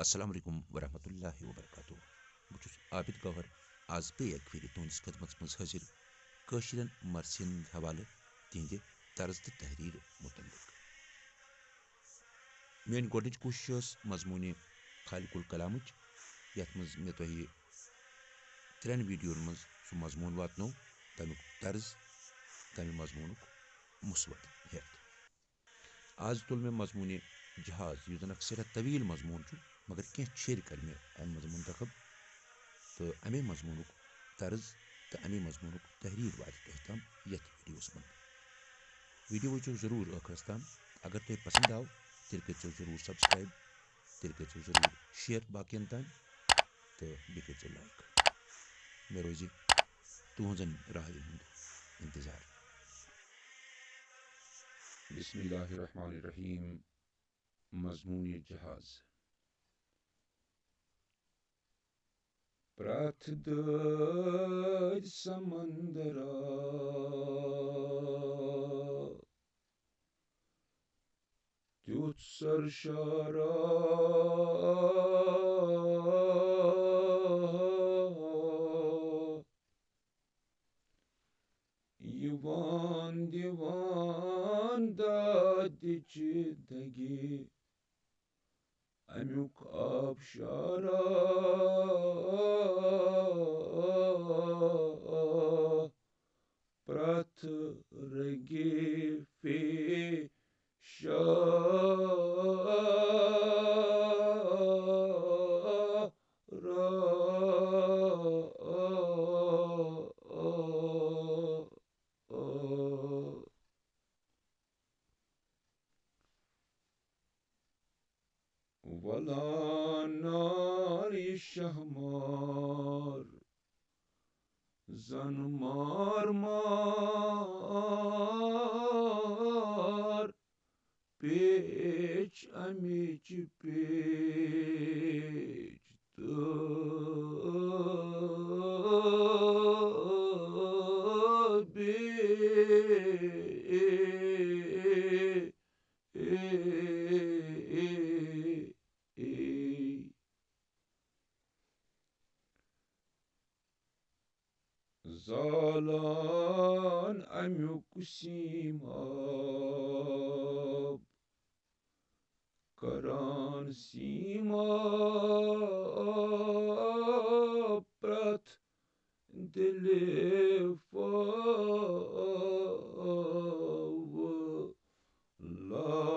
अस्सलाम वालेकुम वरहमतुल्लाहि वबरकातुहू बहुत आबिद गौहर आज पे एक फिर तुंदिस खदमत मज हाजिर कशिरन मरसिन हवाले तिहंदि तर्ज तो तहरीर मुतल्लिक मेन गोडनिच कोशिश मजमून खालिकुल कलामच यथ मज मे तोहि त्रेन वीडियोन मज सह मजमून वातनो तमिक तर्ज तमि मजमून मुसवत हेत आज तुल मे मजमून जहाज यु जन सरा तवील मजमून मगर कह छेर कर मे अमे मज मुंतखब तो अमे मजमून तर्ज तो अमे मजमून तहरीर वात तुह तम यथ वीडियोस मन वीडियो वो जरूर ٲखरस ताम अगर तुह पसंद आव तेल कर जरूर सब्सक्राइब तेल कर जरूर शेयर बाकियन ताम तो बे कर लाइक मे रोज तुहजन राय हुंद इंतजार बिस्मिल्लाहिर्रहमानिर्रहीम मजमून जहाज प्रथ दज समंदरा त्युत सरशारा युवान दिवान दादिच दगे अमुक आबशारा प्रथ रगे फे वलानार शहमार जन मार मार पेच अमिच पेच तो बे जालान अमुक सीमाब करान सीमाब प्रथ दिले फाव लाद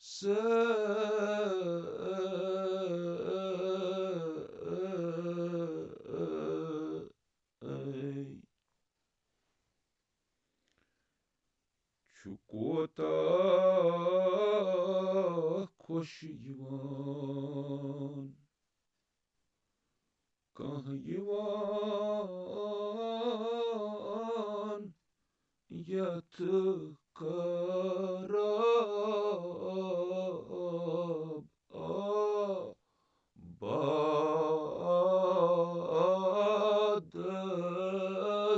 से कोताह खुश यिवान कह यिवान यथ खराब बाद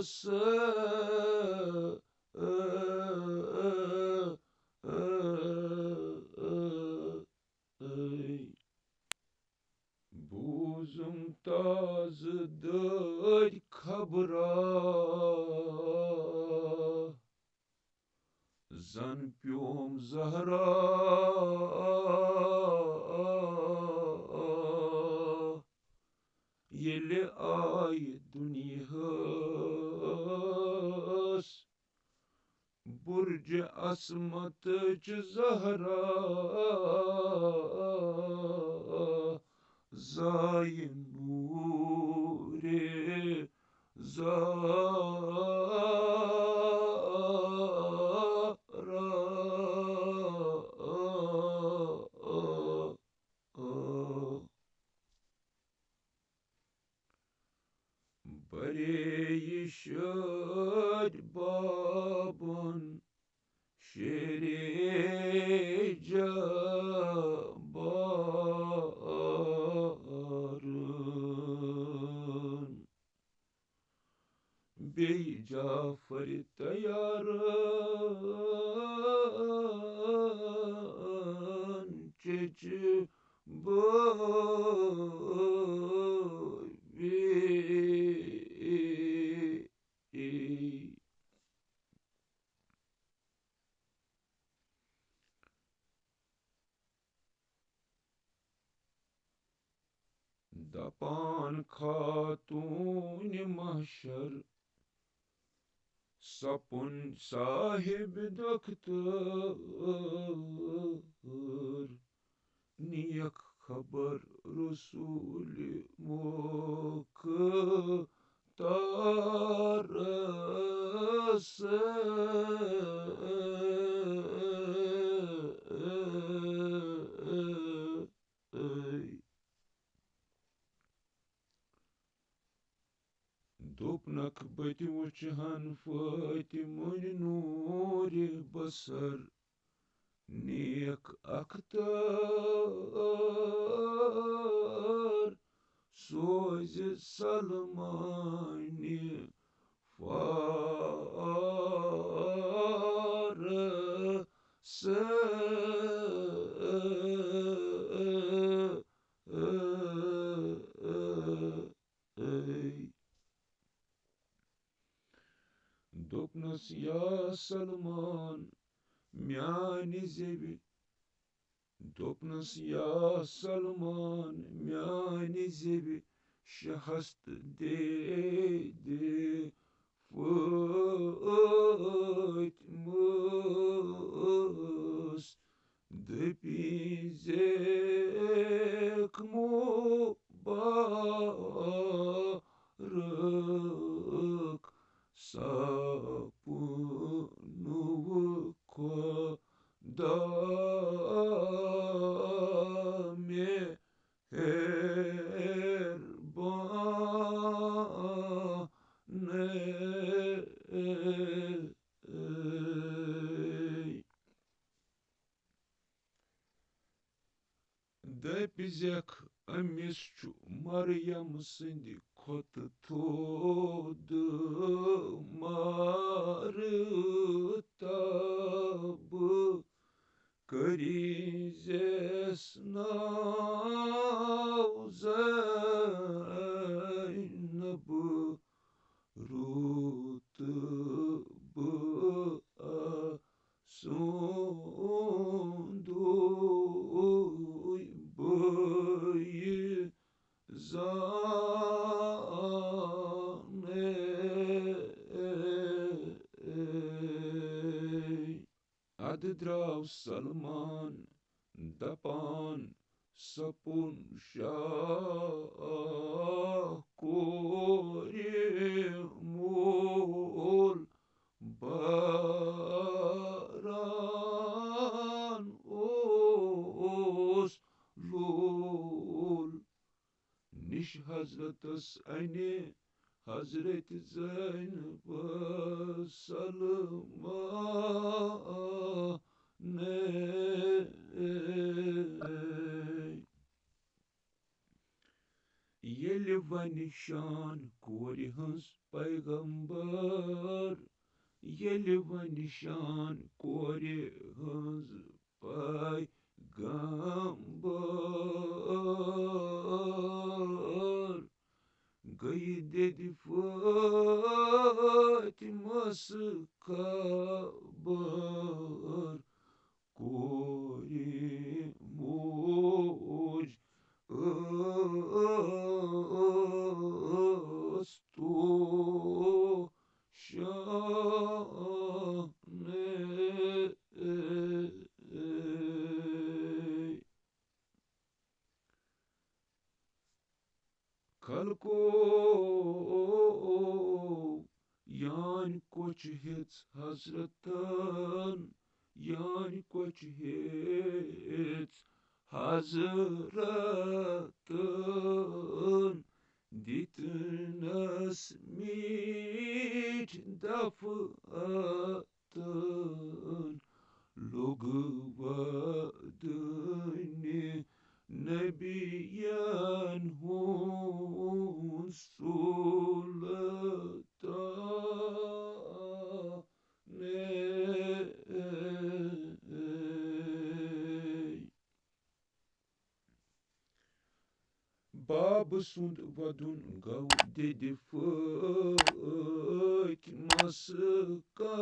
से बूजुम ताज दर खबरा जन प्योम जहरा येले आय दुनियास बुर्ज असमत च जहरा जाय नूरे ज़ारा बरे यशद बाबन शेरे जबारन बे जाफर तैयार çeçi babi Dapan Khatun Mahşer Sapun sahib doktor Niyak haber Resul Mukhtarası Dopnak bati uçhan Fatimun nuri basar Niyak aktar Söz Salmani Farsı Dopnas ya Salman Miani zebi Dopnas ya Salman Miani zebi Şahast dedi Fıtmus Depizek mübarek Sapunu kodame herbane Depizek amisçu Maryam sindi kotu todu martabı Karizes Zeynep'ı Rutıbı asunduy bıyı zane Adıdrav Salman Dapan Sapun Şah Korimul Baran Oslul Niş Hazretas Ayni Hazreti Zeynep'e salmane Yelva nişan kori hız peygamber Yelva nişan kori hız peygamber Gayı dedi Fatiması kabar Kori muj astu şane Kalko yani koç hets hazretan yani koç hets hazretan ditnas mit dafatın logvadını Nebiyen hun sultane sund vadun gav dedi fık masıka